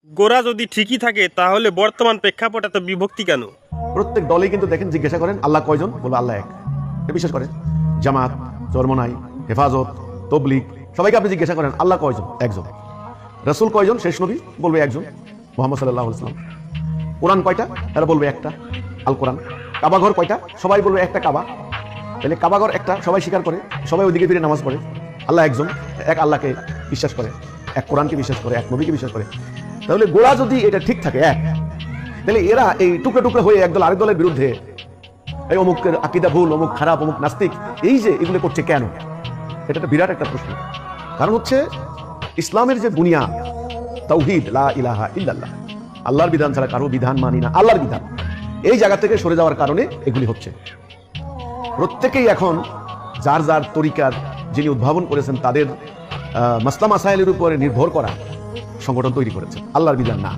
গোরা যদি ঠিকই থাকে তাহলে বর্তমান প্রেক্ষাপট এত বিভক্তি কেন? প্রত্যেক দলেই কিন্তু দেখেন জিজ্ঞাসা করেন আল্লাহ কয়জন, বলবো আল্লাহ এক। বিশ্বাস করেন জামাত, চরমনাই, হেফাজত, তবলিগ, সবাইকে আপনি জিজ্ঞাসা করেন আল্লাহ কয়জন, একজন। রাসূল কয়জন, শেষ নবী, বলবে একজন, মুহাম্মদ সাল্লাল্লাহু আলাইহি ওয়াসাল্লাম। কোরআন কয়টা, তারা বলবে একটা, আল কোরআন। কাবাঘর কয়টা, সবাই বলবে একটা কাবা। তাহলে কাবাঘর একটা, সবাই স্বীকার করে, সবাই ওইদিকে ফিরে নামাজ পড়ে। আল্লাহ একজন, এক আল্লাহকে বিশ্বাস করে, এক কোরআনকে বিশ্বাস করে, এক নবীকে বিশ্বাস করে। তাহলে গোড়া যদি এটা ঠিক থাকে এক, তাহলে এরা এই টুকরা টুকরা হয়ে একদল আরেক দলের বিরুদ্ধে এই অমুকের আকীদা ভুল, অমুক খারাপ, অমুক নাস্তিক, এই যে এগুলো করছে কেন, এটা একটা বিরাট একটা প্রশ্ন। কারণ হচ্ছে ইসলামের যে বুনিয়াদ তাওহীদ, লা ইলাহা ইল্লাল্লাহ, আল্লাহর বিধান ছাড়া কারো বিধান মানি না, আল্লাহর বিধান, এই জায়গা থেকে সরে যাওয়ার কারণে এগুলি হচ্ছে। প্রত্যেকেই এখন যার যার তরিকার যিনি উদ্ভাবন করেছেন তাদের মাসলা মাসাইলের উপরে নির্ভর করা সংগঠন তৈরি করেছে, আল্লাহর বিধান না।